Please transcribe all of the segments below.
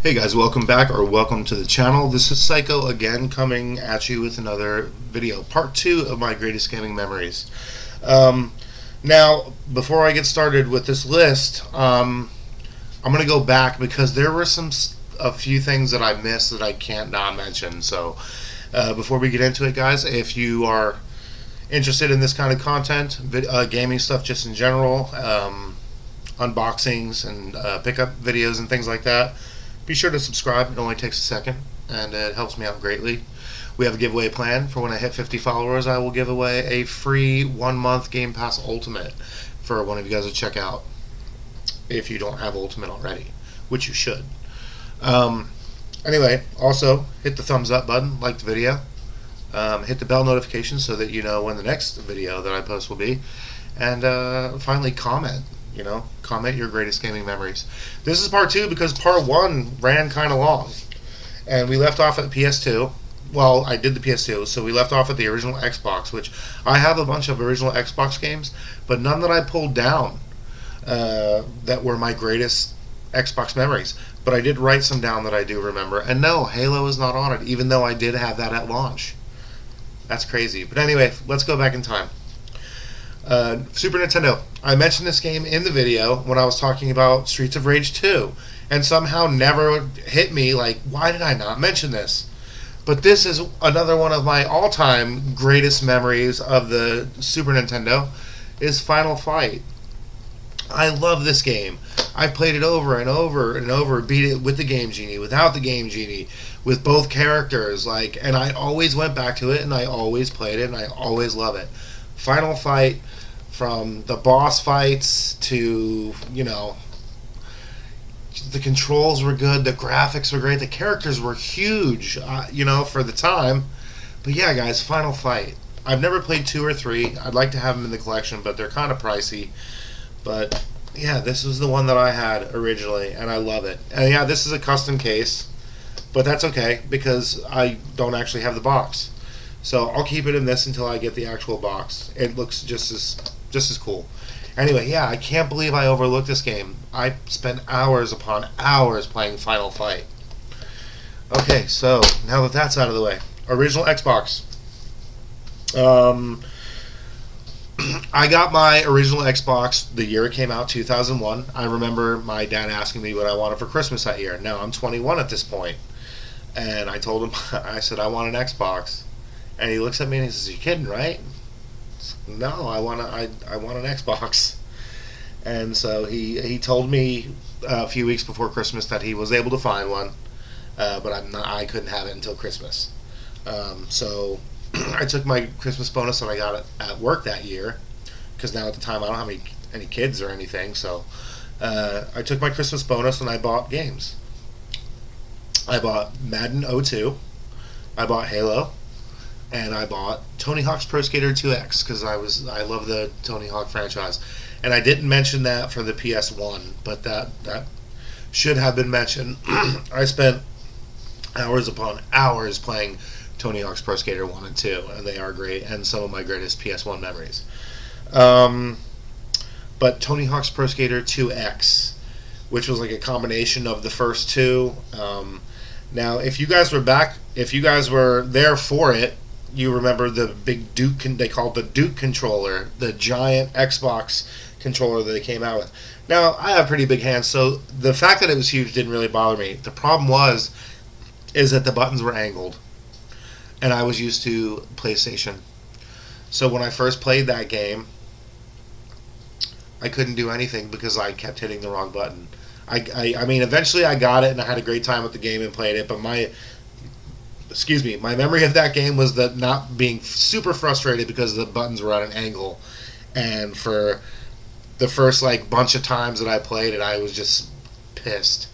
Hey guys, welcome back or welcome to the channel. This is Psycho again coming at you with another video, part 2 of my greatest gaming memories. Now, before I get started with this list, I'm going to go back because there were a few things that I missed that I can't not mention. So before we get into it, guys, if you are interested in this kind of content, gaming stuff just in general, unboxings and pickup videos and things like that, be sure to subscribe. It only takes a second, and it helps me out greatly. We have a giveaway plan. For when I hit 50 followers, I will give away a free 1-month Game Pass Ultimate for one of you guys to check out if you don't have Ultimate already, which you should. Anyway, also, hit the thumbs up button, like the video. Hit the bell notification so that you know when the next video that I post will be. And finally, comment. Comment your greatest gaming memories. This is part 2 because part 1 ran kind of long. And we left off at Ps2. Well, I did the Ps2, so we left off at the original Xbox, which I have a bunch of original Xbox games, but none that I pulled down that were my greatest Xbox memories. But I did write some down that I do remember. And no, Halo is not on it, even though I did have that at launch. That's crazy. But anyway, let's go back in time. Super Nintendo. I mentioned this game in the video when I was talking about Streets of Rage 2, and somehow never hit me like, why did I not mention this? But this is another one of my all-time greatest memories of the Super Nintendo, is Final Fight. I love this game. I played it over and over and over, beat it with the Game Genie, without the Game Genie, with both characters, and I always went back to it, and I always played it, and I always love it. Final Fight, from the boss fights to, the controls were good, the graphics were great, the characters were huge, for the time. But yeah, guys, Final Fight. I've never played 2 or 3. I'd like to have them in the collection, but they're kind of pricey. But yeah, this was the one that I had originally, and I love it. And yeah, this is a custom case, but that's okay because I don't actually have the box. So I'll keep it in this until I get the actual box. It looks just as cool. Anyway, yeah, I can't believe I overlooked this game. I spent hours upon hours playing Final Fight. Okay, so now that that's out of the way, original Xbox. I got my original Xbox the year it came out, 2001. I remember my dad asking me what I wanted for Christmas that year. Now I'm 21 at this point, and I told him, I said, I want an Xbox. And he looks at me and he says, "You kidding, right?" No, I want an Xbox. And so he told me a few weeks before Christmas that he was able to find one, but I couldn't have it until Christmas. So I took my Christmas bonus that I got at work that year, because now at the time I don't have any kids or anything. So I took my Christmas bonus and I bought games. I bought Madden 02. I bought Halo. And I bought Tony Hawk's Pro Skater 2X because I love the Tony Hawk franchise. And I didn't mention that for the PS1, but that should have been mentioned. I spent hours upon hours playing Tony Hawk's Pro Skater 1 and 2, and they are great, and some of my greatest PS1 memories. But Tony Hawk's Pro Skater 2X, which was like a combination of the first two. Now, if you guys were there for it, you remember the big Duke, they called the Duke controller, the giant Xbox controller that they came out with. Now, I have pretty big hands, so the fact that it was huge didn't really bother me. The problem is that the buttons were angled, and I was used to PlayStation. So when I first played that game, I couldn't do anything because I kept hitting the wrong button. I mean, eventually I got it, and I had a great time with the game and played it, but my memory of that game was that not being super frustrated because the buttons were at an angle. And for the first bunch of times that I played it, I was just pissed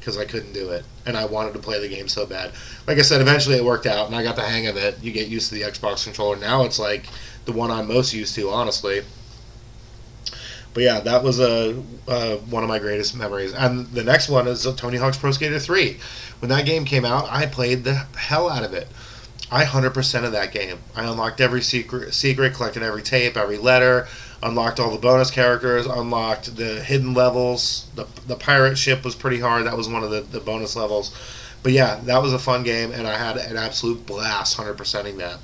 because I couldn't do it, and I wanted to play the game so bad. Like I said, eventually it worked out, and I got the hang of it. You get used to the Xbox controller. Now it's like the one I'm most used to, honestly. But yeah, that was one of my greatest memories. And the next one is Tony Hawk's Pro Skater 3. When that game came out, I played the hell out of it. I 100% of that game. I unlocked every secret, collected every tape, every letter. Unlocked all the bonus characters, unlocked the hidden levels. The pirate ship was pretty hard. That was one of the bonus levels. But yeah, that was a fun game, and I had an absolute blast 100%ing that.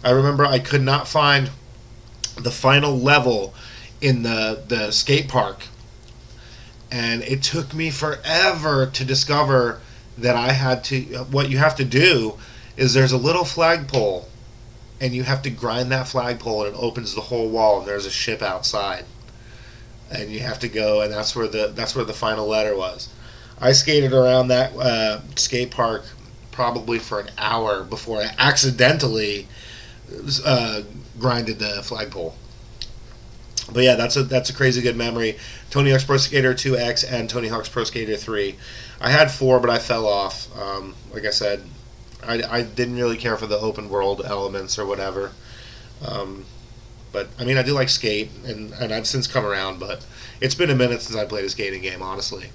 I remember I could not find the final level in the skate park, and it took me forever to discover that I had to. What you have to do is there's a little flagpole, and you have to grind that flagpole, and it opens the whole wall, and there's a ship outside, and you have to go, and that's where the final letter was. I skated around that skate park probably for an hour before I accidentally grinded the flagpole. But yeah, that's a crazy good memory. Tony Hawk's Pro Skater 2X and Tony Hawk's Pro Skater 3. I had 4, but I fell off. Like I said, I didn't really care for the open world elements or whatever. But I mean, I do like skate, and I've since come around. But it's been a minute since I played a skating game, honestly.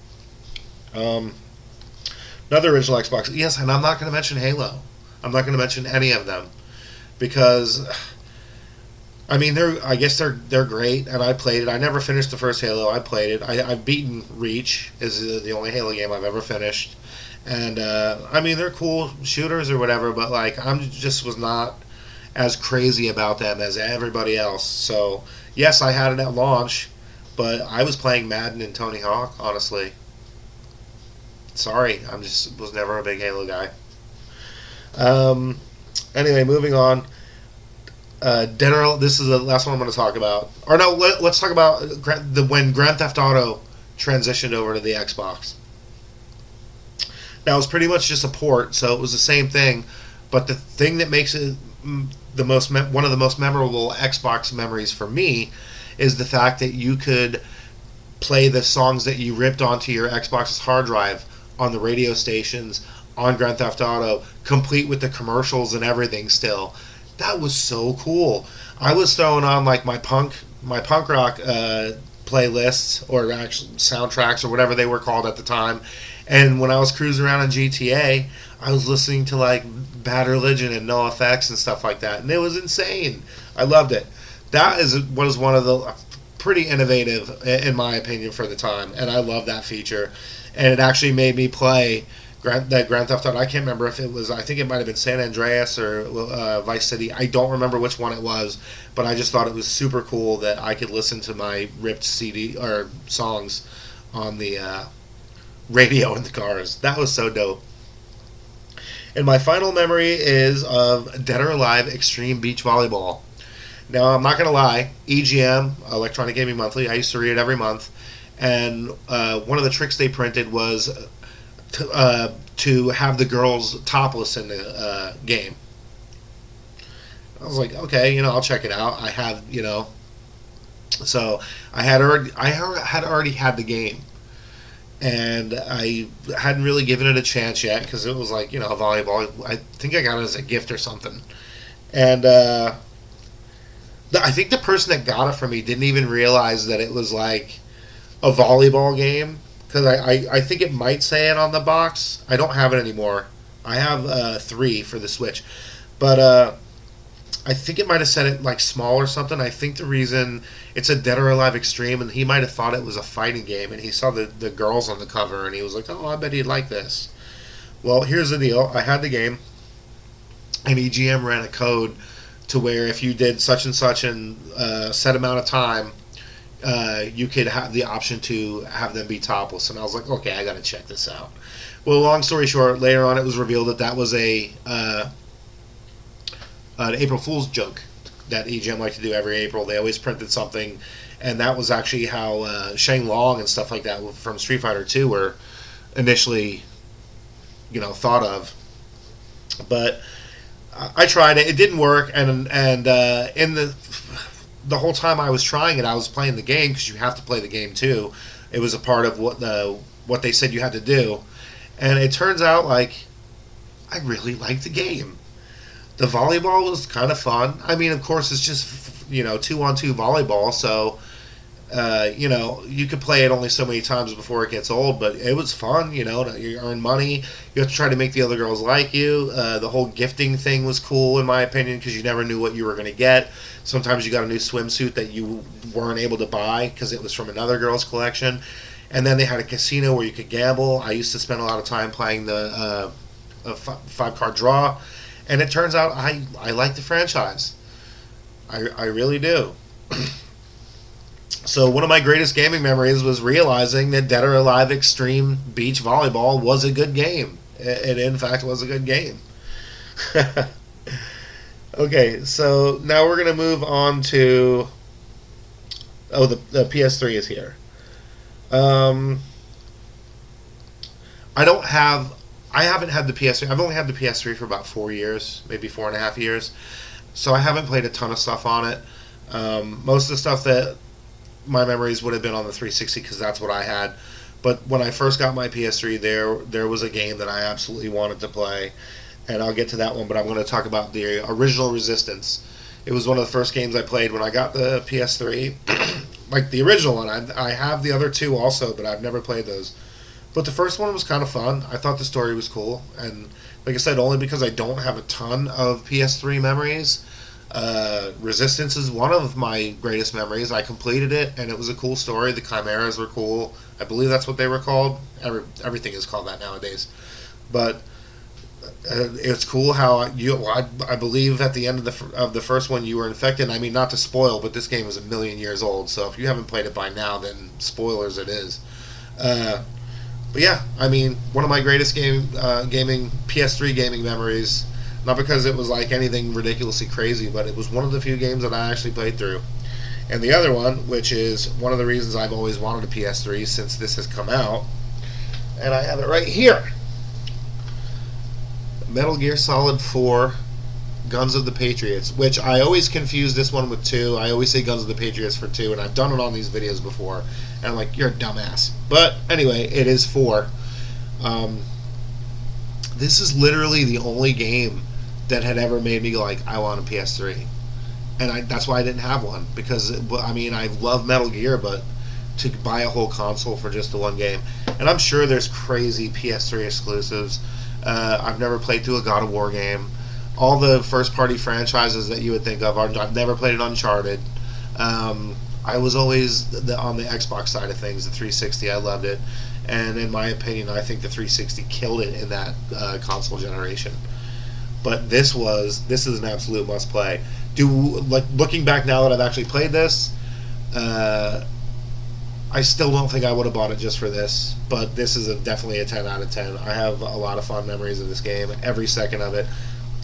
Another original Xbox. Yes, and I'm not going to mention Halo. I'm not going to mention any of them because, I mean, I guess they're great, and I played it. I never finished the first Halo. I played it. I've beaten Reach. Is the only Halo game I've ever finished, and I mean, they're cool shooters or whatever. But like, was not as crazy about them as everybody else. So yes, I had it at launch, but I was playing Madden and Tony Hawk, honestly. Sorry, was never a big Halo guy. Anyway, moving on. This is the last one I'm going to talk about. Or no, let's talk about when Grand Theft Auto transitioned over to the Xbox. Now, it was pretty much just a port, so it was the same thing. But the thing that makes it one of the most memorable Xbox memories for me is the fact that you could play the songs that you ripped onto your Xbox's hard drive on the radio stations on Grand Theft Auto, complete with the commercials and everything still. That was so cool. I was throwing on like my punk rock playlists, or actual soundtracks, or whatever they were called at the time. And when I was cruising around in GTA, I was listening to like Bad Religion and NoFX and stuff like that, and it was insane. I loved it. That was one of the pretty innovative, in my opinion, for the time, and I love that feature. And it actually made me play Grand Theft Auto. I can't remember if it was, I think it might have been San Andreas or Vice City. I don't remember which one it was, but I just thought it was super cool that I could listen to my ripped CD or songs on the radio in the cars. That was so dope. And my final memory is of Dead or Alive Extreme Beach Volleyball. Now, I'm not going to lie, EGM, Electronic Gaming Monthly, I used to read it every month, and one of the tricks they printed was to have the girls topless in the game. I was like, okay, I'll check it out. I have, so I had already had the game, and I hadn't really given it a chance yet because it was like, volleyball. I think I got it as a gift or something, and I think the person that got it for me didn't even realize that it was like a volleyball game, because I think it might say it on the box. I don't have it anymore. I have 3 for the Switch, but I think it might have said it like small or something. I think the reason it's a Dead or Alive Extreme, and he might have thought it was a fighting game, and he saw the girls on the cover, and he was like, oh, I bet he'd like this. Well, here's the deal. I had the game, and EGM ran a code to where if you did such and such in a set amount of time, you could have the option to have them be topless. And I was like, okay, I got to check this out. Well, long story short, later on it was revealed that was an April Fool's joke that EGM liked to do every April. They always printed something, and that was actually how Shang Long and stuff like that from Street Fighter 2 were initially, thought of. But I tried it. It didn't work, and in the whole time I was trying it, I was playing the game, because you have to play the game too. It was a part of what they said you had to do, and it turns out like I really liked the game. The volleyball was kind of fun. I mean, of course, it's just 2-on-2 volleyball, so You could play it only so many times before it gets old, but it was fun. You earn money. You have to try to make the other girls like you. The whole gifting thing was cool, in my opinion, because you never knew what you were going to get. Sometimes you got a new swimsuit that you weren't able to buy because it was from another girl's collection. And then they had a casino where you could gamble. I used to spend a lot of time playing the 5-card draw. And it turns out I like the franchise. I really do. So one of my greatest gaming memories was realizing that Dead or Alive Extreme Beach Volleyball was a good game. It in fact was a good game. Okay, so now we're going to move on to... Oh, the PS3 is here. I haven't had the PS3. I've only had the PS3 for about 4 years, maybe 4.5 years. So I haven't played a ton of stuff on it. Most of the stuff that my memories would have been on the 360 because that's what I had. But when I first got my PS3, there was a game that I absolutely wanted to play, and I'll get to that one. But I'm going to talk about the original Resistance. It was one of the first games I played when I got the PS3, like the original one. I have the other two also, but I've never played those. But the first one was kind of fun. I thought the story was cool, and like I said, only because I don't have a ton of PS3 memories. Resistance is one of my greatest memories. I completed it, and it was a cool story. The Chimeras were cool. I believe that's what they were called. Everything is called that nowadays. But it's cool how I believe at the end of the first one you were infected. I mean, not to spoil, but this game is a million years old. So if you haven't played it by now, then spoilers it is. But yeah, I mean, one of my greatest PS3 gaming memories. Not because it was like anything ridiculously crazy, but it was one of the few games that I actually played through. And the other one, which is one of the reasons I've always wanted a PS3 since this has come out, and I have it right here. Metal Gear Solid 4, Guns of the Patriots, which I always confuse this one with 2. I always say Guns of the Patriots for 2, and I've done it on these videos before. And I'm like, you're a dumbass. But anyway, it is 4. This is literally the only game that had ever made me go like, I want a PS3. And that's why I didn't have one. Because, I love Metal Gear, but to buy a whole console for just the one game. And I'm sure there's crazy PS3 exclusives. I've never played through a God of War game. All the first-party franchises that you would think of, I've never played an Uncharted. I was always on the Xbox side of things, the 360. I loved it. And in my opinion, I think the 360 killed it in that console generation. But this is an absolute must play. Looking back now that I've actually played this, I still don't think I would have bought it just for this. But this is definitely a 10 out of 10. I have a lot of fond memories of this game. Every second of it.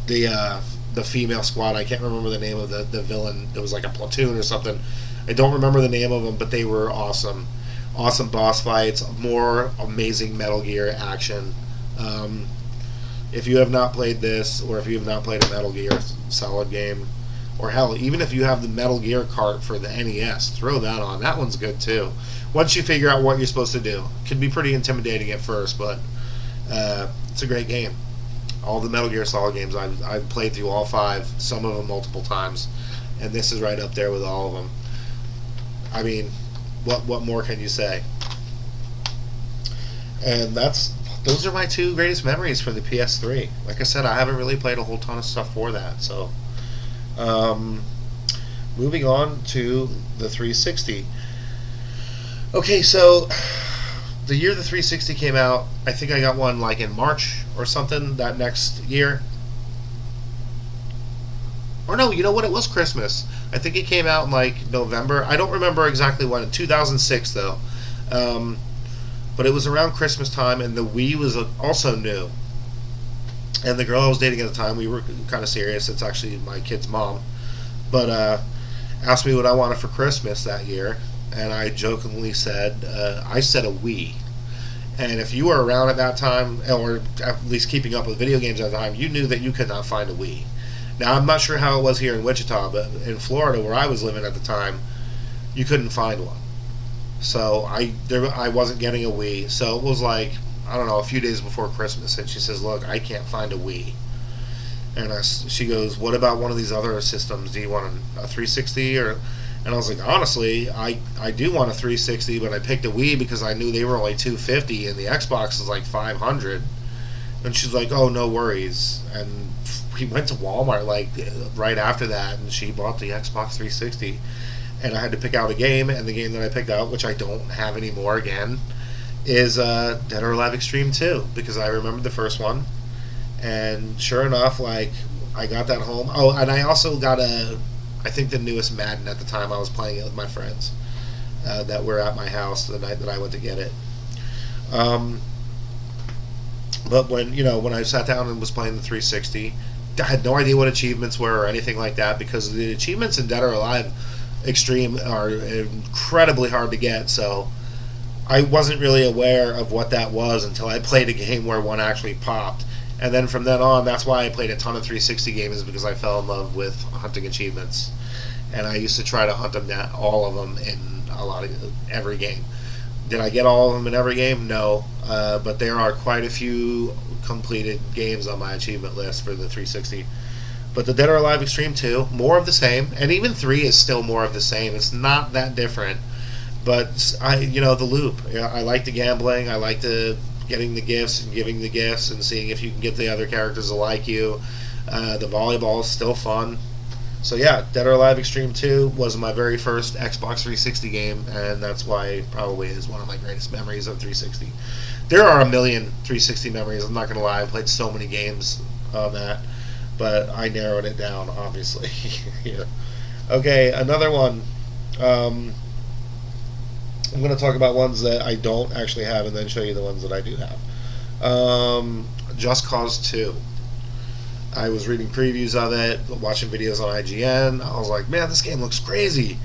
The female squad, I can't remember the name of the villain. It was like a platoon or something. I don't remember the name of them, but they were awesome. Awesome boss fights, more amazing Metal Gear action. If you have not played this, or if you have not played a Metal Gear Solid game, or hell, even if you have the Metal Gear cart for the NES, throw that on. That one's good too. Once you figure out what you're supposed to do. It can be pretty intimidating at first, but it's a great game. All the Metal Gear Solid games, I've played through all 5, some of them multiple times, and this is right up there with all of them. I mean, what more can you say? And those are my 2 greatest memories for the PS3. Like I said, I haven't really played a whole ton of stuff for that. So, moving on to the 360. Okay, so the year the 360 came out, I think I got one like in March or something that next year. Or no, you know what? It was Christmas. I think it came out in like November. I don't remember exactly when. In 2006, though. But it was around Christmas time, and the Wii was also new. And the girl I was dating at the time, we were kind of serious. It's actually my kid's mom. But asked me what I wanted for Christmas that year. And I jokingly said, I said a Wii. And if you were around at that time, or at least keeping up with video games at the time, you knew that you could not find a Wii. Now, I'm not sure how it was here in Wichita, but in Florida, where I was living at the time, you couldn't find one. So I wasn't getting a Wii. So it was like, I don't know, a few days before Christmas, and she says, look, I can't find a Wii. And she goes, what about one of these other systems? Do you want a 360? And I was like, honestly, I do want a 360, but I picked a Wii because I knew they were only 250 and the Xbox is like 500. And she's like, oh, no worries. And we went to Walmart like right after that, and she bought the Xbox 360. And I had to pick out a game, and the game that I picked out, which I don't have anymore again, is Dead or Alive Extreme 2, because I remembered the first one. And sure enough, like, I got that home. Oh, and I also got I think the newest Madden at the time. I was playing it with my friends that were at my house the night that I went to get it. But when I sat down and was playing the 360, I had no idea what achievements were or anything like that, because the achievements in Dead or Alive Extreme are incredibly hard to get. So I wasn't really aware of what that was until I played a game where one actually popped. And then from then on, that's why I played a ton of 360 games, because I fell in love with hunting achievements. And I used to try to hunt them, all of them, in every game. Did I get all of them in every game? No. But there are quite a few completed games on my achievement list for the 360. But the Dead or Alive Extreme 2, more of the same. And even 3 is still more of the same. It's not that different. But, the loop. I like the gambling. I like the getting the gifts and giving the gifts and seeing if you can get the other characters to like you. The volleyball is still fun. So yeah, Dead or Alive Extreme 2 was my very first Xbox 360 game, and that's why it probably is one of my greatest memories of 360. There are a million 360 memories, I'm not going to lie. I've played so many games on that, but I narrowed it down, obviously, here. Okay, another one. I'm going to talk about ones that I don't actually have and then show you the ones that I do have. Just Cause 2. I was reading previews of it, watching videos on IGN. I was like, man, this game looks crazy.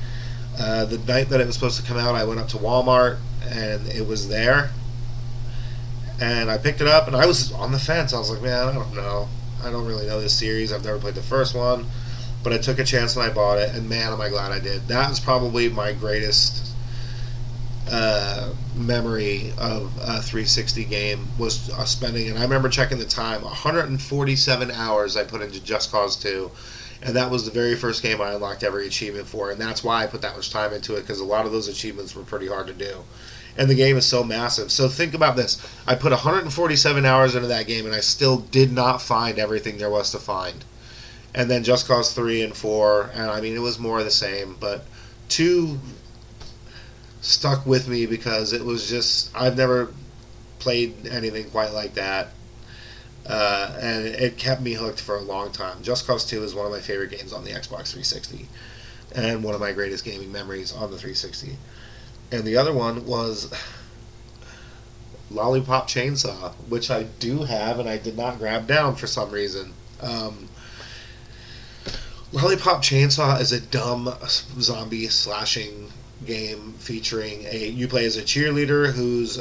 The night that it was supposed to come out, I went up to Walmart, and it was there. And I picked it up, and I was on the fence. I was like, man, I don't know. I don't really know this series. I've never played the first one. But I took a chance and I bought it, and man, am I glad I did. That was probably my greatest memory of a 360 game, was spending, and I remember checking the time, 147 hours I put into Just Cause 2, and that was the very first game I unlocked every achievement for, and that's why I put that much time into it, because a lot of those achievements were pretty hard to do, and the game is so massive. So think about this, I put 147 hours into that game, and I still did not find everything there was to find. And then Just Cause 3 and 4, and I mean, it was more of the same, but 2 stuck with me because it was just, I've never played anything quite like that, and it kept me hooked for a long time. Just Cause 2 is one of my favorite games on the Xbox 360 and one of my greatest gaming memories on the 360. And the other one was Lollipop Chainsaw, which I do have and I did not grab down for some reason. Lollipop Chainsaw is a dumb zombie slashing game featuring you play as a cheerleader whose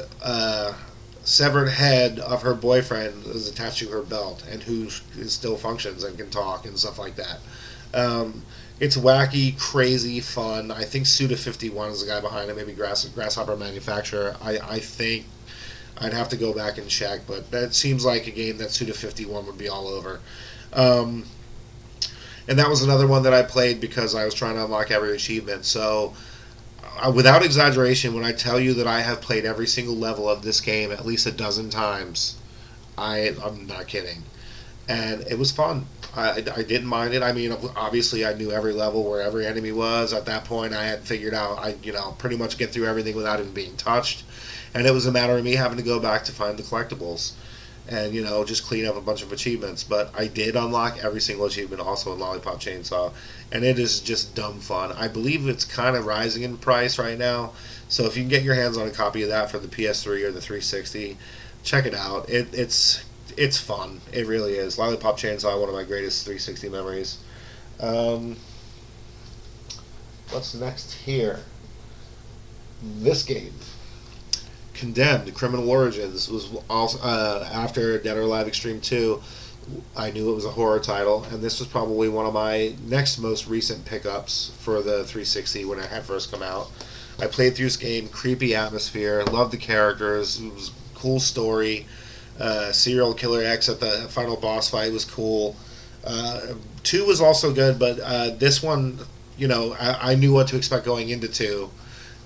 severed head of her boyfriend is attached to her belt, and who still functions and can talk and stuff like that. It's wacky, crazy, fun. I think Suda51 is the guy behind it, maybe Grasshopper Manufacturer. I think I'd have to go back and check, but that seems like a game that Suda51 would be all over. And that was another one that I played because I was trying to unlock every achievement. So without exaggeration, when I tell you that I have played every single level of this game at least a dozen times, I'm not kidding. And it was fun. I didn't mind it. I mean, obviously I knew every level where every enemy was. At that point, I had figured out pretty much get through everything without even being touched. And it was a matter of me having to go back to find the collectibles and just clean up a bunch of achievements. But I did unlock every single achievement also in Lollipop Chainsaw, and it is just dumb fun. I believe it's kind of rising in price right now, so if you can get your hands on a copy of that for the PS3 or the 360, check it out. It's fun. It really is. Lollipop Chainsaw, one of my greatest 360 memories. What's next here? This game, Condemned: Criminal Origins, was also after Dead or Alive Extreme 2. I knew it was a horror title, and this was probably one of my next most recent pickups for the 360 when it had first come out. I played through this game, creepy atmosphere, loved the characters, it was a cool story. Serial Killer X at the final boss fight was cool. 2 was also good, but this one, I knew what to expect going into 2.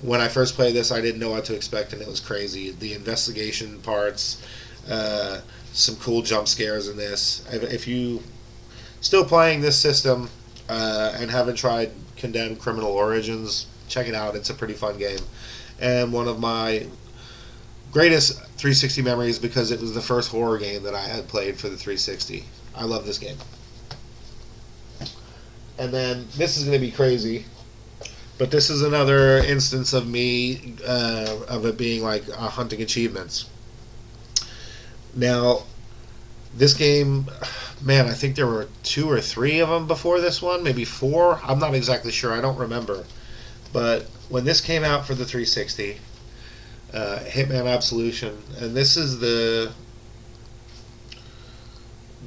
When I first played this, I didn't know what to expect, and it was crazy. The investigation parts, some cool jump scares in this. If you still playing this system and haven't tried Condemned Criminal Origins, check it out. It's a pretty fun game. And one of my greatest 360 memories, because it was the first horror game that I had played for the 360. I love this game. And then this is going to be crazy, but this is another instance of me of it being like hunting achievements. Now, this game, man, I think there were 2 or 3 of them before this one, maybe 4. I'm not exactly sure. I don't remember. But when this came out for the 360, Hitman Absolution, and this is the...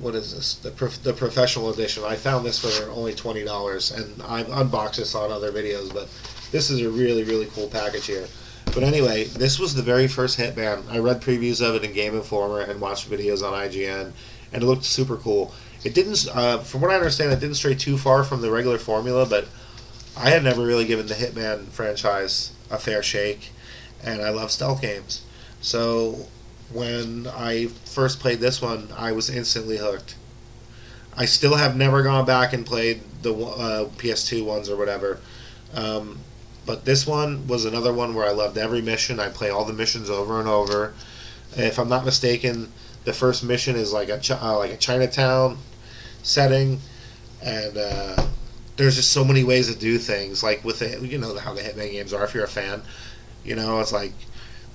What is this? The professional edition. I found this for only $20, and I've unboxed this on other videos, but this is a really, really cool package here. But anyway, this was the very first Hitman. I read previews of it in Game Informer and watched videos on IGN, and it looked super cool. It didn't, from what I understand, it didn't stray too far from the regular formula, but I had never really given the Hitman franchise a fair shake, and I love stealth games. So when I first played this one, I was instantly hooked. I still have never gone back and played the PS2 ones or whatever. But this one was another one where I loved every mission. I play all the missions over and over. If I'm not mistaken, the first mission is like a Chinatown setting, and there's just so many ways to do things. Like with it, how the Hitman games are. If you're a fan, it's like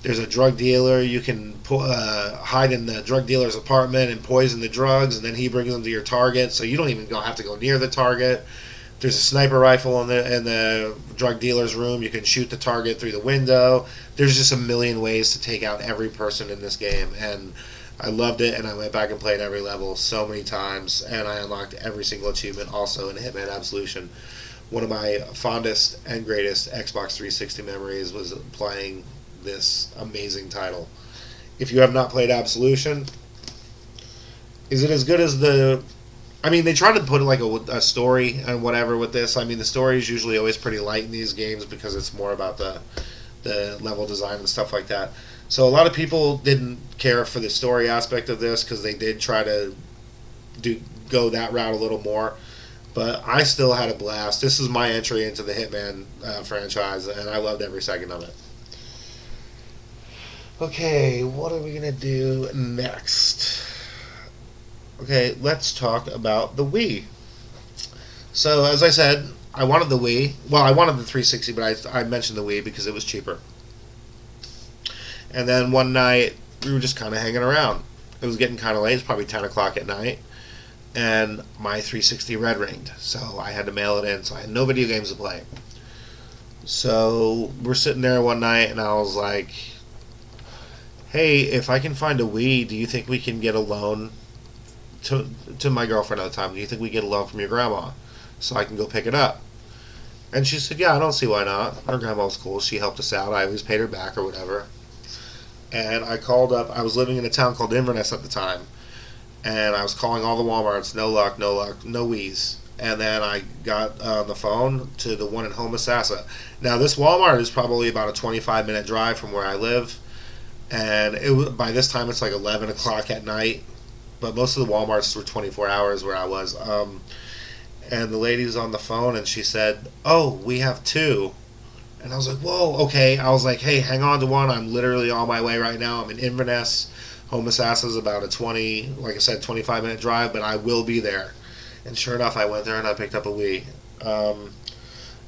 there's a drug dealer. You can hide in the drug dealer's apartment and poison the drugs, and then he brings them to your target, so you don't even have to go near the target. There's a sniper rifle in the drug dealer's room. You can shoot the target through the window. There's just a million ways to take out every person in this game, and I loved it, and I went back and played every level so many times, and I unlocked every single achievement also in Hitman Absolution. One of my fondest and greatest Xbox 360 memories was playing this amazing title. If you have not played Absolution, is it as good as the... I mean, they try to put like a story and whatever with this. I mean, the story is usually always pretty light in these games because it's more about the level design and stuff like that. So a lot of people didn't care for the story aspect of this because they did try to go that route a little more. But I still had a blast. This is my entry into the Hitman franchise, and I loved every second of it. Okay, what are we going to do next? Okay, let's talk about the Wii. So, as I said, I wanted the Wii. Well, I wanted the 360, but I mentioned the Wii because it was cheaper. And then one night, we were just kind of hanging around. It was getting kind of late. It's probably 10 o'clock at night. And my 360 red ringed. So, I had to mail it in. So, I had no video games to play. So, we're sitting there one night, and I was like, hey, if I can find a Wii, do you think we can get a loan to my girlfriend at the time? Do you think we get a loan from your grandma so I can go pick it up? And she said, yeah, I don't see why not. Her grandma was cool. She helped us out. I always paid her back or whatever. And I called up. I was living in a town called Inverness at the time. And I was calling all the Walmarts. No luck, no Wiis. And then I got on the phone to the one in Homosassa. Now, this Walmart is probably about a 25-minute drive from where I live. And by this time, it's like 11 o'clock at night. But most of the Walmarts were 24 hours where I was. And the lady's on the phone, and she said, oh, we have 2. And I was like, whoa, okay. I was like, hey, hang on to one. I'm literally on my way right now. I'm in Inverness. Homosassa is about a 25-minute drive, but I will be there. And sure enough, I went there, and I picked up a Wii.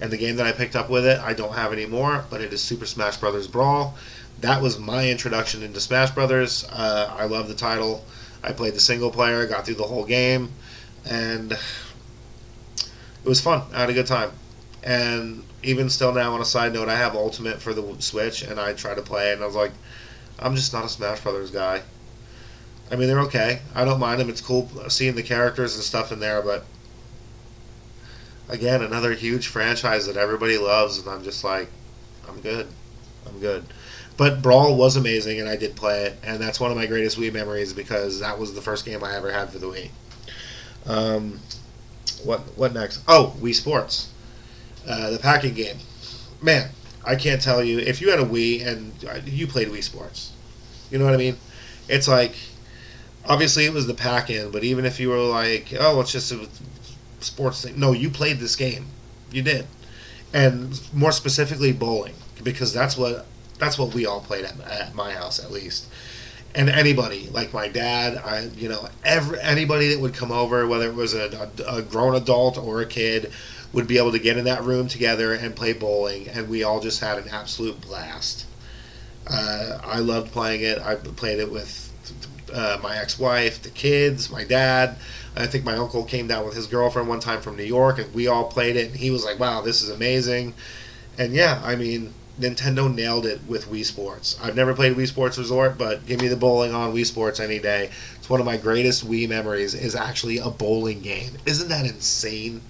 And the game that I picked up with it, I don't have anymore, but it is Super Smash Bros. Brawl. That was my introduction into Smash Brothers. I love the title. I played the single player, got through the whole game, and it was fun. I had a good time. And even still now, on a side note, I have Ultimate for the Switch, and I try to play it, and I was like, I'm just not a Smash Brothers guy. I mean, they're okay. I don't mind them. It's cool seeing the characters and stuff in there, but again, another huge franchise that everybody loves, and I'm just like, I'm good. But Brawl was amazing, and I did play it, and that's one of my greatest Wii memories because that was the first game I ever had for the Wii. What next? Oh, Wii Sports. The packing game. Man, I can't tell you. If you had a Wii and you played Wii Sports, you know what I mean? It's like, obviously it was the pack-in, but even if you were like, oh, it's just a sports thing. No, you played this game. You did. And more specifically, bowling. Because that's what we all played at my house, at least. And anybody, like my dad, anybody that would come over, whether it was a grown adult or a kid, would be able to get in that room together and play bowling, and we all just had an absolute blast. I loved playing it. I played it with my ex-wife, the kids, my dad. I think my uncle came down with his girlfriend one time from New York, and we all played it, and he was like, wow, this is amazing. And yeah, I mean, Nintendo nailed it with Wii Sports. I've never played Wii Sports Resort, but give me the bowling on Wii Sports any day. It's one of my greatest Wii memories, is actually a bowling game. Isn't that insane?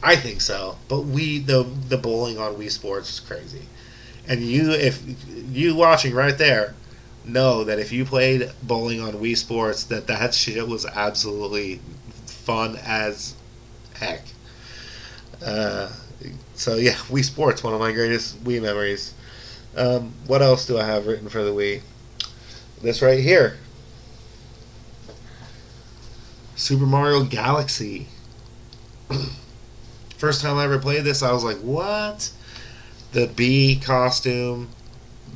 I think so. But the bowling on Wii Sports is crazy. And if you watching right there, know that if you played bowling on Wii Sports, that shit was absolutely fun as heck. So yeah, Wii Sports, one of my greatest Wii memories. What else do I have written for the Wii? This right here. Super Mario Galaxy. First time I ever played this, I was like, what? The bee costume,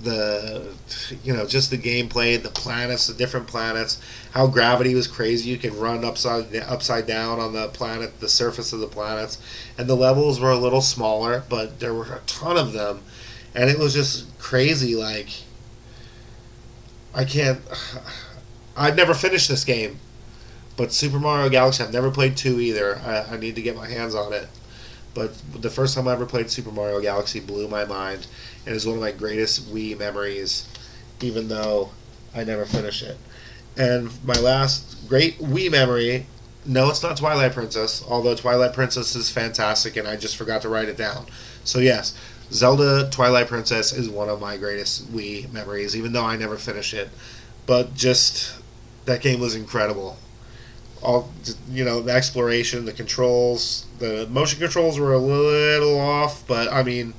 just the gameplay, the planets, the different planets, how gravity was crazy. You could run upside down on the planet, the surface of the planets, and the levels were a little smaller, but there were a ton of them, and it was just crazy. Like, I've never finished this game, but Super Mario Galaxy, I've never played 2 either. I need to get my hands on it. But the first time I ever played Super Mario Galaxy blew my mind, and is one of my greatest Wii memories, even though I never finished it. And my last great Wii memory, no, it's not Twilight Princess, although Twilight Princess is fantastic, and I just forgot to write it down. So yes, Zelda Twilight Princess is one of my greatest Wii memories, even though I never finished it. But just, that game was incredible. The exploration, the controls, the motion controls were a little off, but I mean,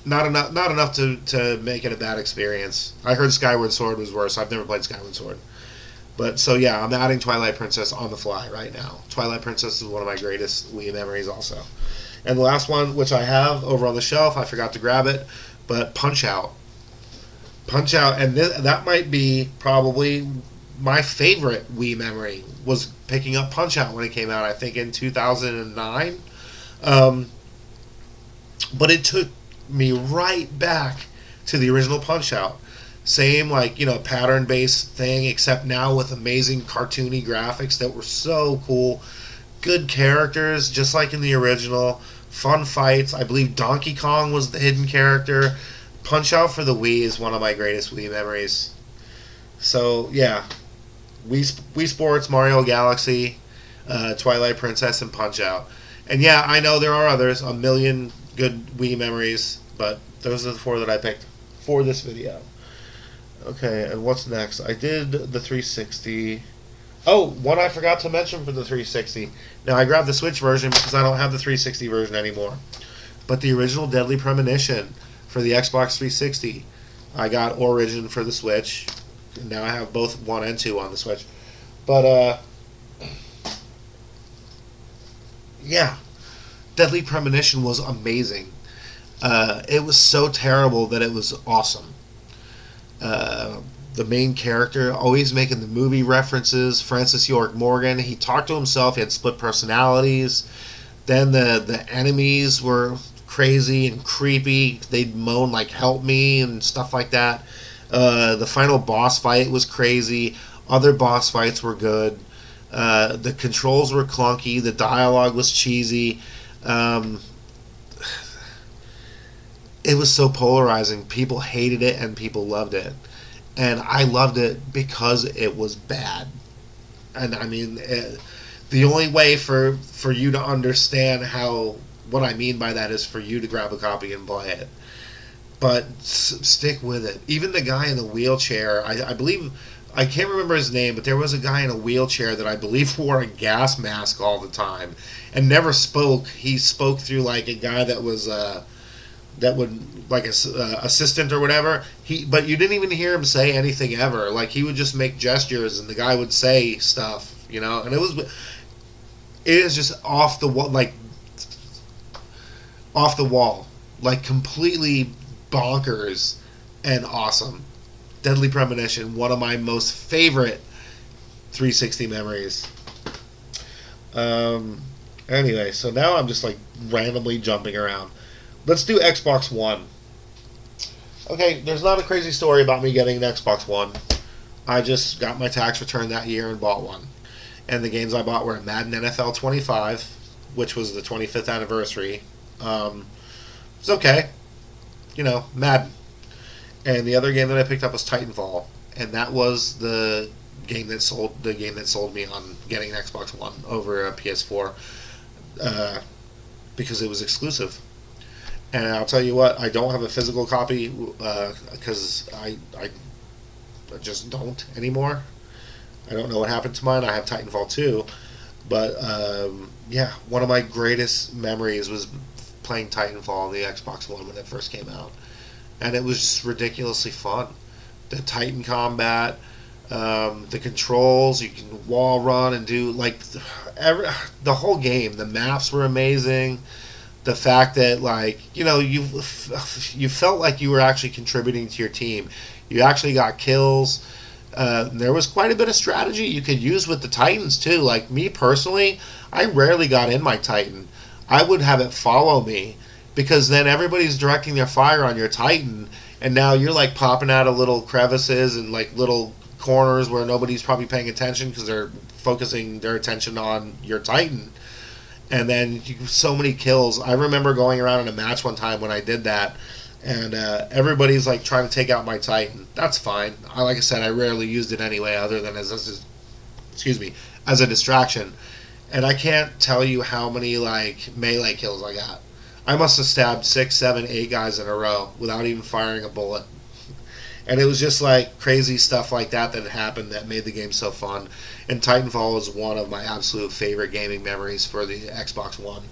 not enough to make it a bad experience. I heard Skyward Sword was worse. I've never played Skyward Sword, but so yeah, I'm adding Twilight Princess on the fly right now. Twilight Princess is one of my greatest Wii memories also. And the last one, which I have over on the shelf, I forgot to grab it, but Punch Out, and that might be probably my favorite Wii memory, was picking up Punch Out when it came out, I think in 2009. But it took me right back to the original Punch Out. Same, pattern-based thing, except now with amazing cartoony graphics that were so cool. Good characters, just like in the original. Fun fights. I believe Donkey Kong was the hidden character. Punch Out for the Wii is one of my greatest Wii memories. So, yeah. Wii Sports, Mario Galaxy, Twilight Princess, and Punch Out. And yeah, I know there are others, a million good Wii memories, but those are the 4 that I picked for this video. Okay, and what's next? I did the 360. Oh, one I forgot to mention for the 360. Now, I grabbed the Switch version because I don't have the 360 version anymore. But the original Deadly Premonition for the Xbox 360. I got Origin for the Switch. Now I have both 1 and 2 on the Switch. But, yeah. Deadly Premonition was amazing. It was so terrible that it was awesome. The main character, always making the movie references, Francis York Morgan, he talked to himself, he had split personalities. Then the enemies were crazy and creepy. They'd moan like, help me, and stuff like that. The final boss fight was crazy. Other boss fights were good. The controls were clunky. The dialogue was cheesy. It was so polarizing. People hated it and people loved it. And I loved it because it was bad. And I mean, the only way for you to understand what I mean by that is for you to grab a copy and play it. But stick with it. Even the guy in the wheelchair, I believe I can't remember his name, but there was a guy in a wheelchair that I believe wore a gas mask all the time and never spoke. He spoke through like a guy that was that would like a assistant or whatever. But you didn't even hear him say anything ever. Like he would just make gestures and the guy would say stuff, you know. And it is just off the wall, like completely bonkers and awesome. Deadly Premonition, one of my most favorite 360 memories. Anyway, so now I'm just like randomly jumping around. Let's do Xbox One. Okay, there's not a crazy story about me getting an Xbox One. I just got my tax return that year and bought one. And the games I bought were Madden NFL 25, which was the 25th anniversary. It's okay. You know, Madden. And the other game that I picked up was Titanfall, and that was the game that sold me on getting an Xbox One over a PS4, because it was exclusive. And I'll tell you what, I don't have a physical copy because I just don't anymore. I don't know what happened to mine. I have Titanfall 2, but yeah, one of my greatest memories was playing Titanfall on the Xbox One when it first came out. And it was just ridiculously fun. The Titan combat, the controls, you can wall run and do like the whole game. The maps were amazing. The fact that like you felt like you were actually contributing to your team. You actually got kills. There was quite a bit of strategy you could use with the Titans too. Like me personally, I rarely got in my Titan. I would have it follow me. Because then everybody's directing their fire on your Titan, and now you're like popping out of little crevices and like little corners where nobody's probably paying attention because they're focusing their attention on your Titan. And then so many kills. I remember going around in a match one time when I did that, and everybody's like trying to take out my Titan. That's fine. Like I said, I rarely used it anyway, other than as a distraction. And I can't tell you how many like melee kills I got. I must have stabbed 6, 7, 8 guys in a row without even firing a bullet. And it was just like crazy stuff like that happened that made the game so fun. And Titanfall was one of my absolute favorite gaming memories for the Xbox One.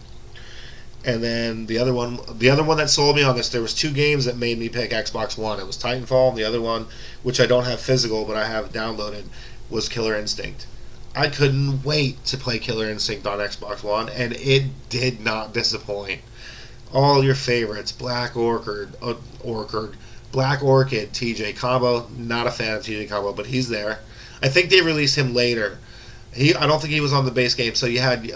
And then the other one that sold me on this, there was 2 games that made me pick Xbox One. It was Titanfall, and the other one, which I don't have physical but I have downloaded, was Killer Instinct. I couldn't wait to play Killer Instinct on Xbox One, and it did not disappoint. All your favorites, Black Orchid, TJ Combo. Not a fan of TJ Combo, but he's there. I think they released him later. I don't think he was on the base game. So you had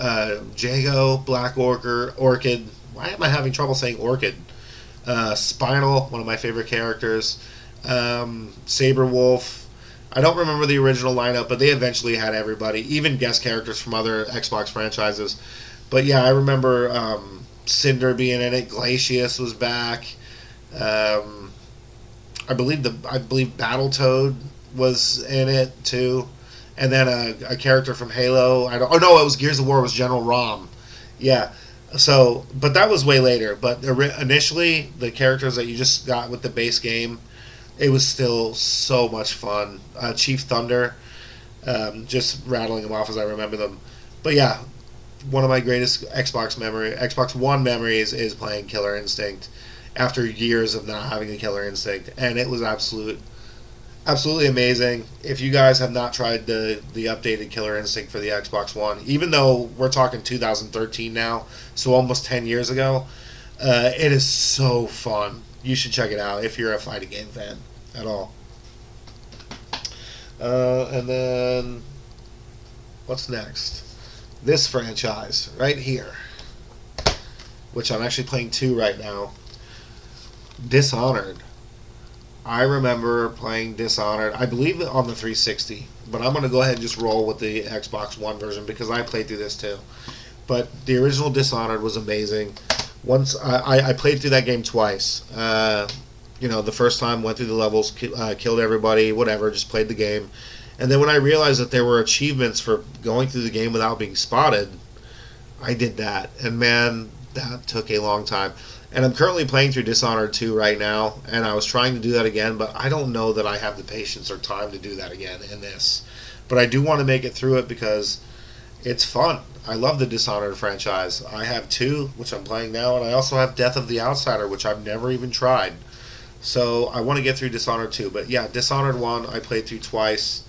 Jago, Black Orchid. Why am I having trouble saying Orchid? Spinal, one of my favorite characters. Saberwolf. I don't remember the original lineup, but they eventually had everybody, even guest characters from other Xbox franchises. But yeah, I remember Cinder being in it. Glacius was back. I believe Battletoad was in it too, and then a character from Halo. It was Gears of War. Was General Rom. Yeah. So, but that was way later. But initially, the characters that you just got with the base game, it was still so much fun. Chief Thunder, just rattling them off as I remember them. But yeah. One of my greatest Xbox One memories is playing Killer Instinct after years of not having a Killer Instinct, and it was absolutely amazing. If you guys have not tried the updated Killer Instinct for the Xbox One, even though we're talking 2013 now, so almost 10 years ago, it is so fun. You should check it out if you're a fighting game fan at all. And then what's next? This franchise right here, which I'm actually playing 2 right now, Dishonored. I remember playing Dishonored, I believe on the 360, but I'm going to go ahead and just roll with the Xbox One version because I played through this too. But the original Dishonored was amazing. Once I played through that game twice. The first time went through the levels, killed everybody, whatever, just played the game. And then when I realized that there were achievements for going through the game without being spotted, I did that. And man, that took a long time. And I'm currently playing through Dishonored 2 right now, and I was trying to do that again, but I don't know that I have the patience or time to do that again in this. But I do want to make it through it because it's fun. I love the Dishonored franchise. I have 2, which I'm playing now, and I also have Death of the Outsider, which I've never even tried. So I want to get through Dishonored 2. But yeah, Dishonored 1 I played through twice.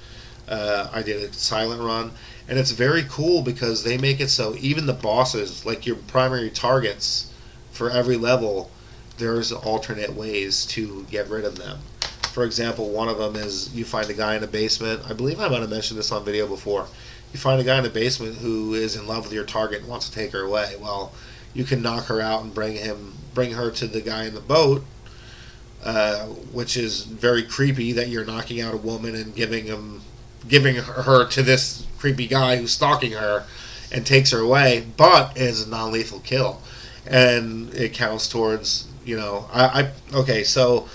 I did a silent run. And it's very cool because they make it so even the bosses, like your primary targets for every level, there's alternate ways to get rid of them. For example, one of them is you find a guy in a basement. I believe I might have mentioned this on video before. You find a guy in a basement who is in love with your target and wants to take her away. Well, you can knock her out and bring her to the guy in the boat, which is very creepy that you're knocking out a woman and giving her to this creepy guy who's stalking her and takes her away, but is a non-lethal kill, and it counts towards okay. So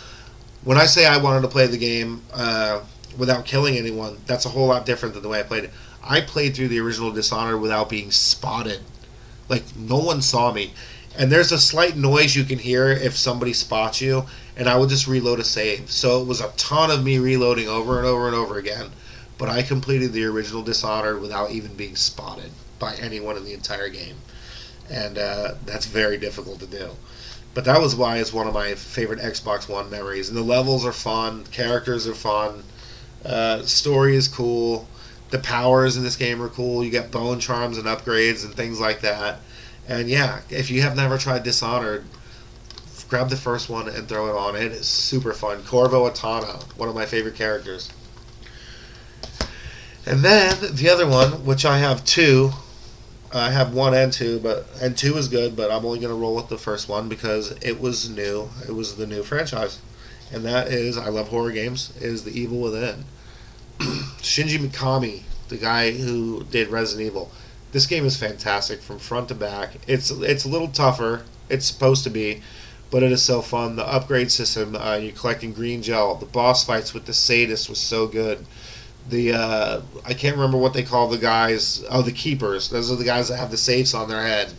when I say I wanted to play the game without killing anyone, that's a whole lot different than the way I played it. I played through the original Dishonored without being spotted. Like, no one saw me. And there's a slight noise you can hear if somebody spots you, and I would just reload a save. So it was a ton of me reloading over and over and over again. But I completed the original Dishonored without even being spotted by anyone in the entire game. And that's very difficult to do. But that was why it's one of my favorite Xbox One memories. And the levels are fun, characters are fun, story is cool. The powers in this game are cool. You get bone charms and upgrades and things like that. And yeah, if you have never tried Dishonored, grab the first one and throw it on. It is super fun. Corvo Attano, one of my favorite characters. And then the other one, which I have 2. I have 1 and 2, and 2 is good, but I'm only going to roll with the first one because it was new. It was the new franchise. And that is, I love horror games, is The Evil Within. Shinji Mikami, the guy who did Resident Evil. This game is fantastic from front to back. It's a little tougher. It's supposed to be, but it is so fun. The upgrade system, you're collecting green gel. The boss fights with the sadist was so good. I can't remember what they call the guys. Oh, the keepers. Those are the guys that have the safes on their head.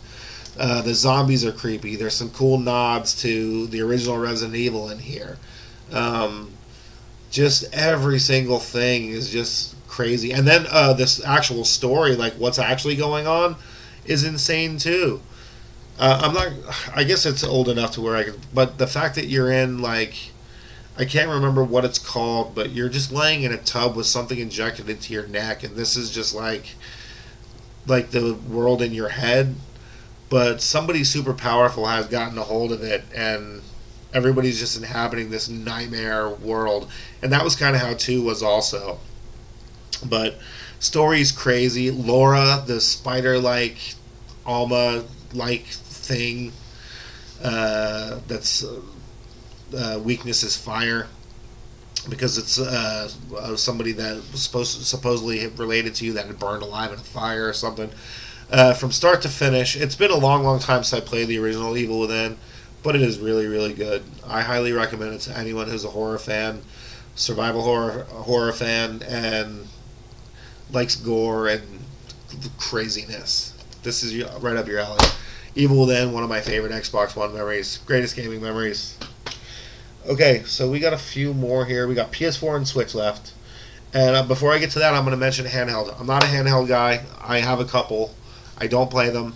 The zombies are creepy. There's some cool nods to the original Resident Evil in here. Just every single thing is just crazy. And then this actual story, like what's actually going on, is insane too. I guess it's old enough to where I can, but the fact that you're in, like, I can't remember what it's called, but you're just laying in a tub with something injected into your neck, and this is just like the world in your head, but somebody super powerful has gotten a hold of it, and everybody's just inhabiting this nightmare world. And that was kind of how 2 was also. But story's crazy. Laura, the spider-like, Alma-like thing, that's weakness is fire, because it's somebody that was supposedly related to you that had burned alive in a fire or something. From start to finish, it's been a long time since I played the original Evil Within, but it is really, really good. I highly recommend it to anyone who's a horror fan, survival horror fan, and likes gore and craziness. This is right up your alley. Evil Within, one of my favorite Xbox One memories, greatest gaming memories. Okay, so we got a few more here. We got PS4 and Switch left. And before I get to that, I'm going to mention handheld. I'm not a handheld guy. I have a couple. I don't play them.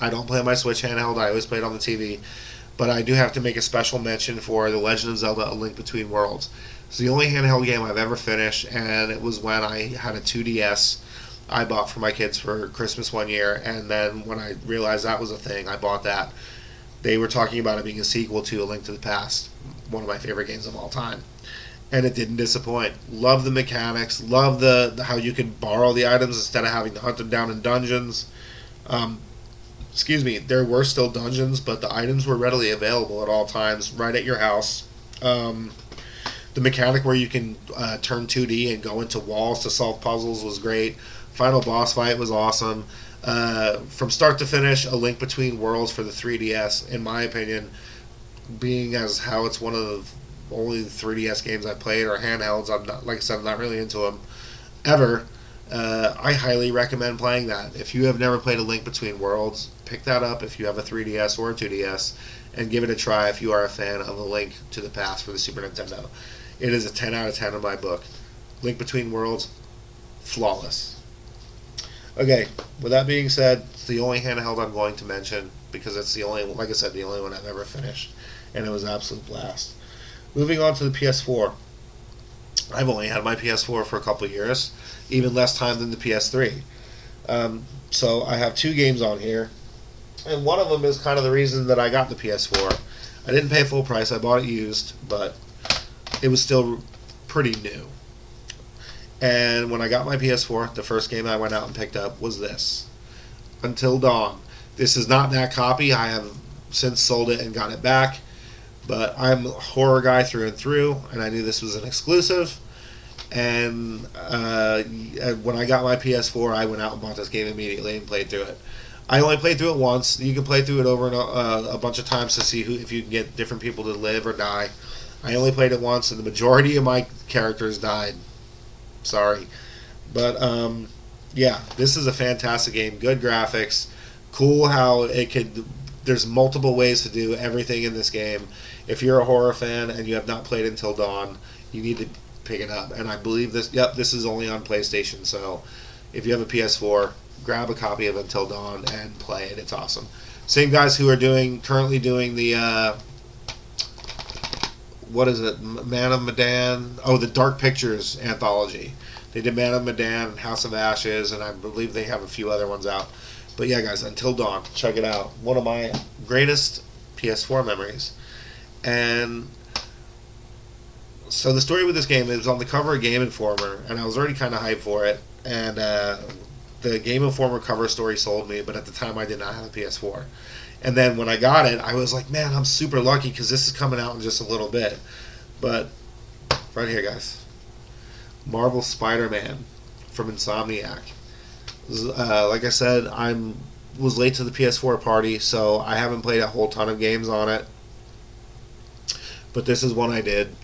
I don't play my Switch handheld. I always play it on the TV. But I do have to make a special mention for The Legend of Zelda: A Link Between Worlds. It's the only handheld game I've ever finished, and it was when I had a 2DS I bought for my kids for Christmas one year, and then when I realized that was a thing, I bought that. They were talking about it being a sequel to A Link to the Past, one of my favorite games of all time. And it didn't disappoint. Love the mechanics, love the how you can borrow the items instead of having to hunt them down in dungeons. There were still dungeons, but the items were readily available at all times, right at your house. The mechanic where you can turn 2D and go into walls to solve puzzles was great. Final boss fight was awesome. From start to finish, A Link Between Worlds for the 3DS, in my opinion, being as how it's one of the only 3DS games I played, or handhelds. I'm not, like I said, I'm not really into them ever. I highly recommend playing that. If you have never played A Link Between Worlds, pick that up if you have a 3DS or a 2DS, and give it a try if you are a fan of A Link to the Past for the Super Nintendo. It is a 10 out of 10 in my book. Link Between Worlds, flawless. Okay, with that being said, it's the only handheld I'm going to mention because it's the only, like I said, the only one I've ever finished, and it was an absolute blast. Moving on to the PS4. I've only had my PS4 for a couple of years, even less time than the PS3. So I have 2 games on here, and one of them is kind of the reason that I got the PS4. I didn't pay full price, I bought it used, but it was still pretty new. And when I got my PS4, the first game I went out and picked up was this, Until Dawn. This is not that copy. I have since sold it and got it back, but I'm a horror guy through and through, and I knew this was an exclusive. And when I got my PS4, I went out and bought this game immediately and played through it. I only played through it once. You can play through it over and a bunch of times to see if you can get different people to live or die. I only played it once, and the majority of my characters died. Sorry. But, yeah, this is a fantastic game. Good graphics. Cool how it could... There's multiple ways to do everything in this game. If you're a horror fan and you have not played Until Dawn, you need to pick it up. And I believe this... Yep, this is only on PlayStation. So if you have a PS4, grab a copy of Until Dawn and play it. It's awesome. Same guys who are currently doing the... what is it? Man of Medan? Oh, the Dark Pictures anthology. They did Man of Medan and House of Ashes, and I believe they have a few other ones out. But yeah, guys, Until Dawn, check it out. One of my greatest PS4 memories. And so the story with this game is on the cover of Game Informer, and I was already kind of hyped for it. And the Game Informer cover story sold me, but at the time I did not have a PS4. And then when I got it, I was like, man, I'm super lucky because this is coming out in just a little bit. But right here, guys. Marvel Spider-Man from Insomniac. Like I said, was late to the PS4 party, so I haven't played a whole ton of games on it. But this is one I did,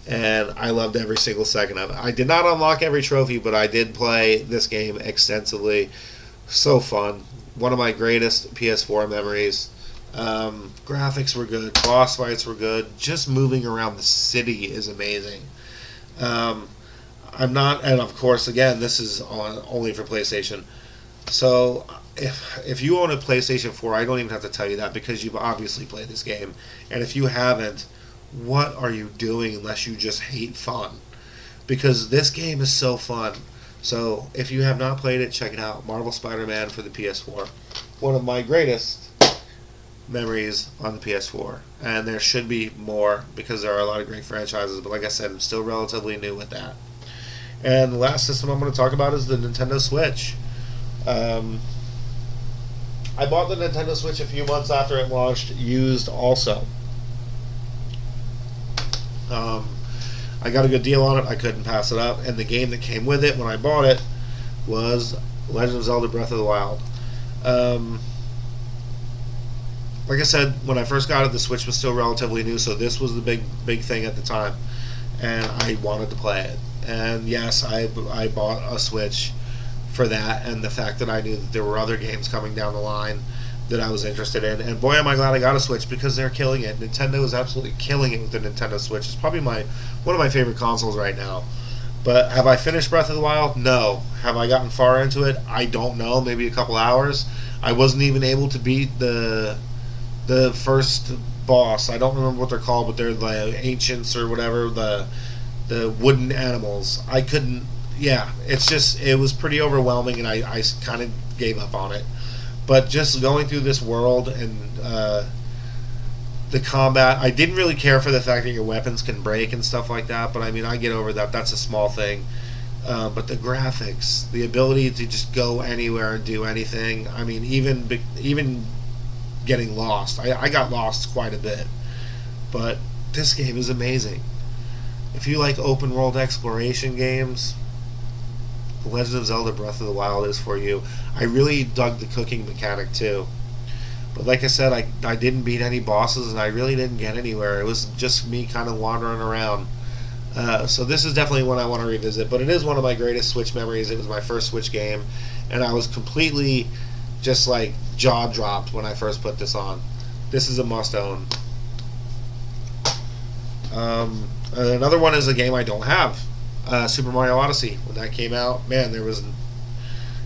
and I loved every single second of it. I did not unlock every trophy, but I did play this game extensively. So fun. One of my greatest PS4 memories. Graphics were good. Boss fights were good. Just moving around the city is amazing. I'm not, and of course, again, this is only for PlayStation. So, if you own a PlayStation 4, I don't even have to tell you that because you've obviously played this game. And if you haven't, what are you doing unless you just hate fun? Because this game is so fun. So, if you have not played it, check it out. Marvel Spider-Man for the PS4. One of my greatest memories on the PS4. And there should be more because there are a lot of great franchises. But like I said, I'm still relatively new with that. And the last system I'm going to talk about is the Nintendo Switch. I bought the Nintendo Switch a few months after it launched, used also. I got a good deal on it. I couldn't pass it up. And the game that came with it when I bought it was Legend of Zelda Breath of the Wild. Like I said, when I first got it, the Switch was still relatively new, so this was the big thing at the time. And I wanted to play it. And yes, I bought a Switch for that and the fact that I knew that there were other games coming down the line that I was interested in. And boy, am I glad I got a Switch because they're killing it. Nintendo is absolutely killing it with the Nintendo Switch. It's probably one of my favorite consoles right now. But have I finished Breath of the Wild? No. Have I gotten far into it? I don't know. Maybe a couple hours. I wasn't even able to beat the first boss. I don't remember what they're called, but they're the ancients or whatever, the wooden animals. I couldn't. Yeah, it was pretty overwhelming, and I kind of gave up on it. But just going through this world and the combat, I didn't really care for the fact that your weapons can break and stuff like that, but I mean, I get over that. That's a small thing. But the graphics, the ability to just go anywhere and do anything, I mean, even getting lost. I got lost quite a bit. But this game is amazing. If you like open world exploration games, The Legend of Zelda Breath of the Wild is for you. I really dug the cooking mechanic too. But like I said, I didn't beat any bosses and I really didn't get anywhere. It was just me kind of wandering around. So this is definitely one I want to revisit, but it is one of my greatest Switch memories. It was my first Switch game, and I was completely just like jaw dropped when I first put this on. This is a must own. Another one is a game I don't have. Super Mario Odyssey. When that came out, man, there was...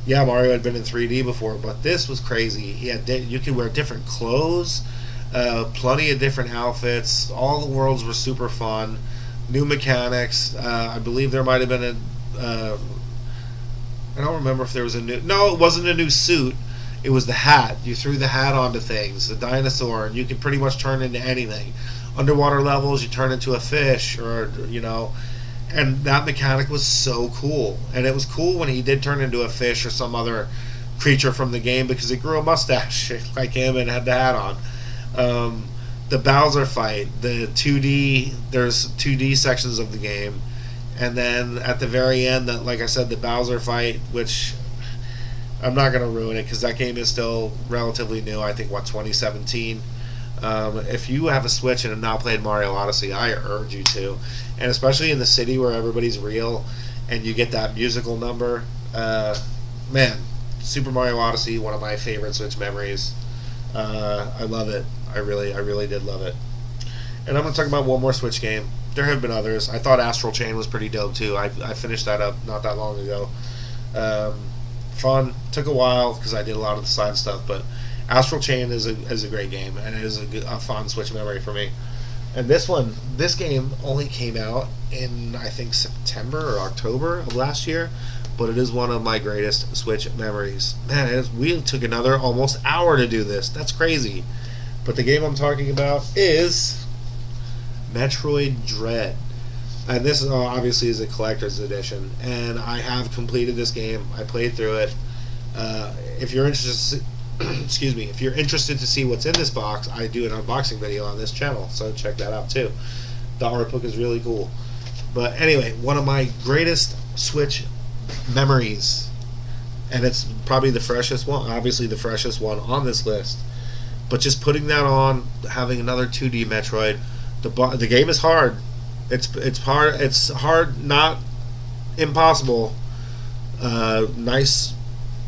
Yeah, Mario had been in 3D before, but this was crazy. He had you could wear different clothes, plenty of different outfits. All the worlds were super fun. New mechanics. I believe there might have been a... I don't remember if there was a new... No, it wasn't a new suit. It was the hat. You threw the hat onto things. The dinosaur, and you could pretty much turn into anything. Underwater levels, you turn into a fish, or, you know... And that mechanic was so cool. And it was cool when he did turn into a fish or some other creature from the game because he grew a mustache like him and had the hat on. The Bowser fight, the 2D, there's 2D sections of the game. And then at the very end, like I said, the Bowser fight, which I'm not going to ruin it because that game is still relatively new. I think, 2017. If you have a Switch and have not played Mario Odyssey, I urge you to. And especially in the city where everybody's real and you get that musical number. Man, Super Mario Odyssey, one of my favorite Switch memories. I love it. I really did love it. And I'm going to talk about one more Switch game. There have been others. I thought Astral Chain was pretty dope too. I finished that up not that long ago. Fun. Took a while because I did a lot of the side stuff, but Astral Chain is a great game, and it is a fun Switch memory for me. And this game only came out in, I think, September or October of last year, but it is one of my greatest Switch memories. Man, we took another almost hour to do this. That's crazy. But the game I'm talking about is Metroid Dread. And this obviously is a collector's edition, and I have completed this game. I played through it. If you're interested... Excuse me. If you're interested to see what's in this box, I do an unboxing video on this channel, so check that out too. The art book is really cool. But anyway, one of my greatest Switch memories, and it's probably the freshest one, obviously the freshest one on this list. But just putting that on, having another 2D Metroid, the game is hard. It's hard. It's hard, not impossible. Nice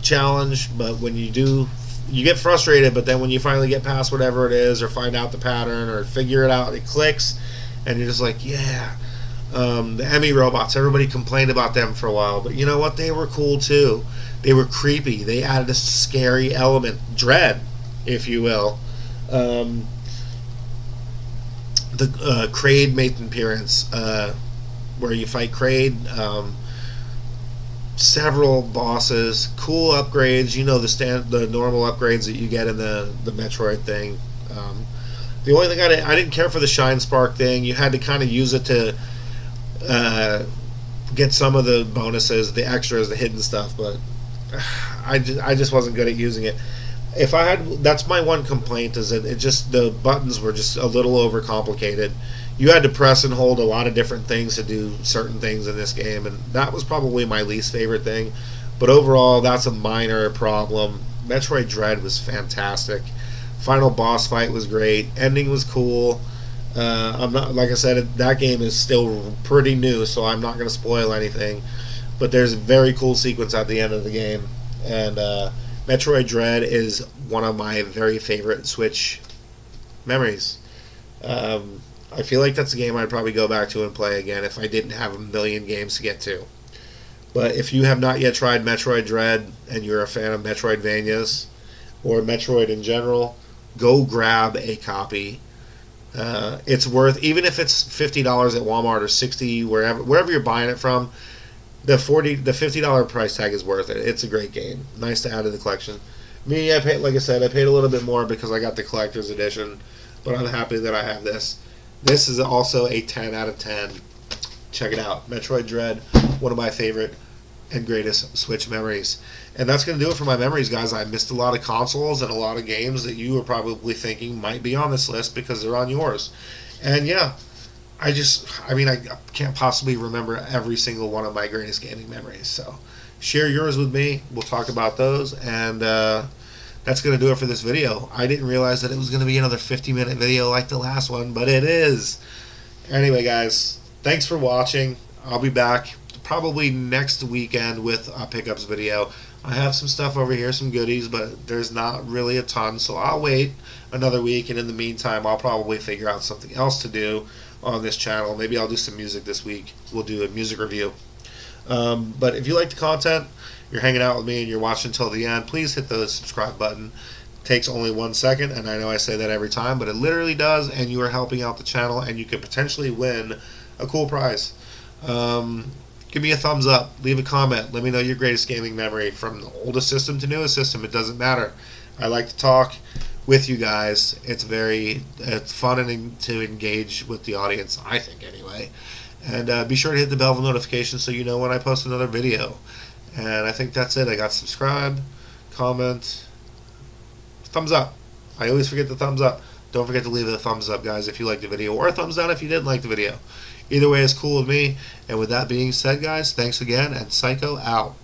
challenge, but when you do. You get frustrated, but then when you finally get past whatever it is or find out the pattern or figure it out, it clicks, and you're just like, yeah. The Emmy robots, everybody complained about them for a while, but you know what? They were cool too. They were creepy. They added a scary element, dread, if you will. The Kraid made an appearance, where you fight Kraid. Several bosses, cool upgrades. You know the normal upgrades that you get in the Metroid thing. The only thing I didn't care for the Shine Spark thing. You had to kind of use it to get some of the bonuses, the extras, the hidden stuff. But I just wasn't good at using it. If I had, that's my one complaint, is that the buttons were just a little overcomplicated. You had to press and hold a lot of different things to do certain things in this game, and that was probably my least favorite thing. But overall, that's a minor problem. Metroid Dread was fantastic. Final boss fight was great. Ending was cool. I'm not, like I said, that game is still pretty new, so I'm not going to spoil anything. But there's a very cool sequence at the end of the game, and Metroid Dread is one of my very favorite Switch memories. I feel like that's a game I'd probably go back to and play again if I didn't have a million games to get to. But if you have not yet tried Metroid Dread and you're a fan of Metroidvanias or Metroid in general, go grab a copy. It's worth, even if it's $50 at Walmart or $60 wherever you're buying it from, the $50 price tag is worth it. It's a great game. Nice to add to the collection. Me, like I said, I paid a little bit more because I got the collector's edition, but I'm happy that I have this. This is also a 10 out of 10. Check it out. Metroid Dread, one of my favorite and greatest Switch memories. And that's going to do it for my memories, guys. I missed a lot of consoles and a lot of games that you were probably thinking might be on this list because they're on yours. And yeah, I can't possibly remember every single one of my greatest gaming memories. So share yours with me. We'll talk about those. And that's going to do it for this video. I didn't realize that it was going to be another 50-minute video like the last one, but it is. Anyway, guys, Thanks for watching. I'll be back probably next weekend with a pickups video. I have some stuff over here, some goodies, but there's not really a ton, so I'll wait another week, and in the meantime, I'll probably figure out something else to do on this channel. Maybe I'll do some music this week. We'll do a music review. But if you like the content, you're hanging out with me and you're watching until the end, please hit the subscribe button. It takes only 1 second, and I know I say that every time, but it literally does, and you are helping out the channel, and you could potentially win a cool prize. Give me a thumbs up, leave a comment, let me know your greatest gaming memory from the oldest system to newest system. It doesn't matter. I like to talk with you guys. It's fun and to engage with the audience, I think anyway. And be sure to hit the bell for notifications so you know when I post another video. And I think that's it. I got subscribe, comment, thumbs up. I always forget the thumbs up. Don't forget to leave a thumbs up, guys, if you liked the video, or a thumbs down if you didn't like the video. Either way is cool with me. And with that being said, guys, thanks again, and Psycho out.